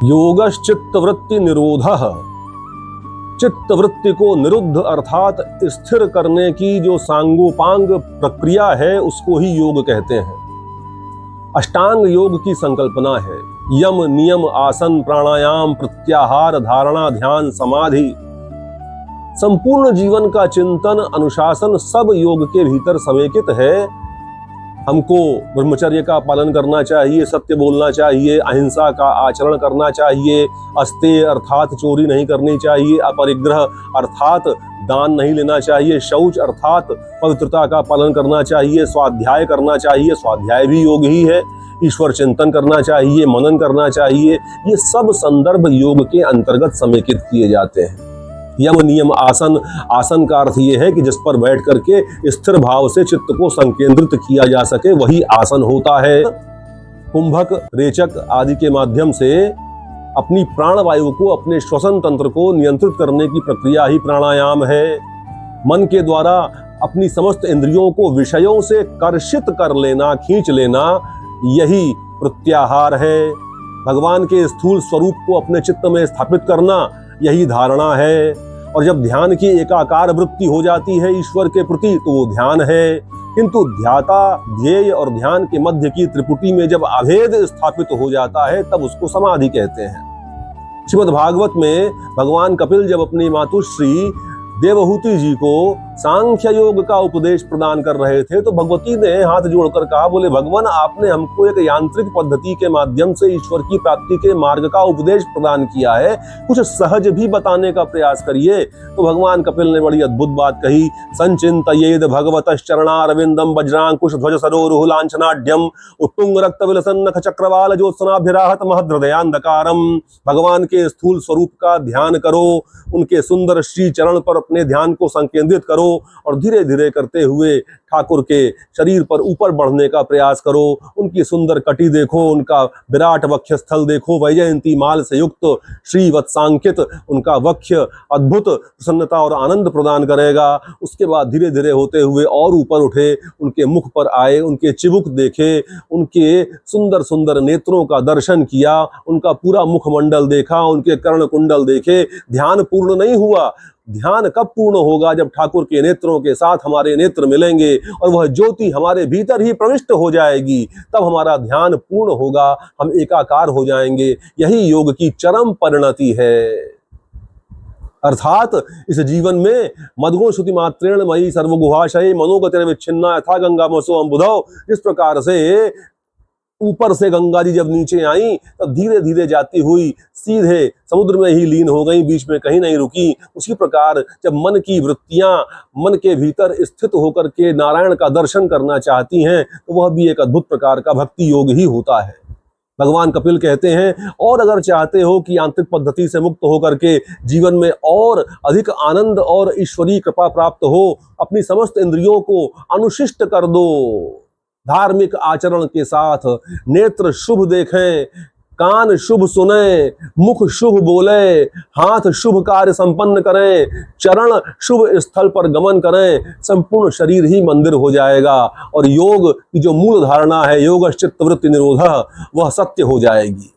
योगश्चित्तवृत्ति निरोधः, चित्तवृत्ति को निरुद्ध अर्थात स्थिर करने की जो सांगोपांग प्रक्रिया है उसको ही योग कहते हैं। अष्टांग योग की संकल्पना है यम, नियम, आसन, प्राणायाम, प्रत्याहार, धारणा, ध्यान, समाधि। संपूर्ण जीवन का चिंतन, अनुशासन सब योग के भीतर समेकित है। हमको ब्रह्मचर्य का पालन करना चाहिए, सत्य बोलना चाहिए, अहिंसा का आचरण करना चाहिए, अस्तेय अर्थात चोरी नहीं करनी चाहिए, अपरिग्रह अर्थात दान नहीं लेना चाहिए, शौच अर्थात पवित्रता का पालन करना चाहिए, स्वाध्याय करना चाहिए, स्वाध्याय भी योग ही है, ईश्वर चिंतन करना चाहिए, मनन करना चाहिए। ये सब संदर्भ योग के अंतर्गत समेकित किए जाते हैं। यम, नियम, आसन। आसन का अर्थ ये है कि जिस पर बैठ करके स्थिर भाव से चित्त को संकेंद्रित किया जा सके वही आसन होता है। कुंभक, रेचक आदि के माध्यम से अपनी प्राणवायु को, अपने श्वसन तंत्र को नियंत्रित करने की प्रक्रिया ही प्राणायाम है। मन के द्वारा अपनी समस्त इंद्रियों को विषयों से कर्षित कर लेना, खींच लेना, यही प्रत्याहार है। भगवान के स्थूल स्वरूप को अपने चित्त में स्थापित करना, यही धारणा है। और जब ध्यान की एकाकार वृत्ति हो जाती है ईश्वर के प्रति तो वो ध्यान है। किंतु ध्याता, ध्येय और ध्यान के मध्य की त्रिपुटी में जब अभेद स्थापित हो जाता है तब उसको समाधि कहते हैं। श्रीमद् भागवत में भगवान कपिल जब अपनी मातुश्री देवहूति जी को सांख्य योग का उपदेश प्रदान कर रहे थे तो भगवती ने हाथ जोड़कर कहा, बोले भगवान आपने हमको एक यांत्रिक पद्धति के माध्यम से ईश्वर की प्राप्ति के मार्ग का उपदेश प्रदान किया है, कुछ सहज भी बताने का प्रयास करिए। तो भगवान कपिल ने बड़ी अद्भुत बात कही, संचिंतयेद भगवतश्चरणारविंदम वज्रांकुश ध्वज सरोरुह लांछनाढ्यम उत्तुंग रक्त विलसन नख चक्रवाल ज्योत्सनाभिराहत महदृदयांधकारम। भगवान के स्थूल स्वरूप का ध्यान करो, उनके सुंदर श्री चरण पर अपने ध्यान को संकेंद्रित करो और धीरे धीरे करते हुए ठाकुर के शरीर पर ऊपर बढ़ने का प्रयास करो। उनकी सुंदर कटी देखो, उनका विराट वक्षस्थल देखो, वैजयंती माल से युक्त श्री वत्सांकित उनका वक्ष अद्भुत प्रसन्नता और आनंद प्रदान करेगा। उसके बाद धीरे धीरे होते हुए और ऊपर उठे, उनके मुख पर आए, उनके चिबुक देखे, उनके सुंदर सुंदर नेत्रों का दर्शन किया, उनका पूरा मुखमंडल देखा, उनके कर्ण कुंडल देखे। ध्यान पूर्ण नहीं हुआ। ध्यान कब पूर्ण होगा? जब ठाकुर के नेत्रों के साथ हमारे नेत्र मिलेंगे और वह ज्योति हमारे भीतर ही प्रविष्ट हो जाएगी, तब हमारा ध्यान पूर्ण होगा, हम एकाकार हो जाएंगे। यही योग की चरम परिणति है। अर्थात इस जीवन में मदगुण श्रुति मात्रेण मयि सर्वगुहाशय मनोगतिर्विच्छिन्ना यथा गंगा मसो अम्बुधौ, जिस प्रकार से ऊपर से गंगा जी जब नीचे आई तब धीरे धीरे जाती हुई सीधे समुद्र में ही लीन हो गई, बीच में कहीं नहीं रुकी। उसी प्रकार जब मन की वृत्तियां मन के भीतर स्थित होकर के नारायण का दर्शन करना चाहती हैं तो वह भी एक अद्भुत प्रकार का भक्ति योग ही होता है। भगवान कपिल कहते हैं, और अगर चाहते हो कि यांत्रिक पद्धति से मुक्त होकर के जीवन में और अधिक आनंद और ईश्वरीय कृपा प्राप्त हो, अपनी समस्त इंद्रियों को अनुशिष्ट कर दो। धार्मिक आचरण के साथ नेत्र शुभ देखें, कान शुभ सुने, मुख शुभ बोले, हाथ शुभ कार्य संपन्न करें, चरण शुभ स्थल पर गमन करें, संपूर्ण शरीर ही मंदिर हो जाएगा और योग की जो मूल धारणा है योगश्चित्तवृत्ति निरोधः वह सत्य हो जाएगी।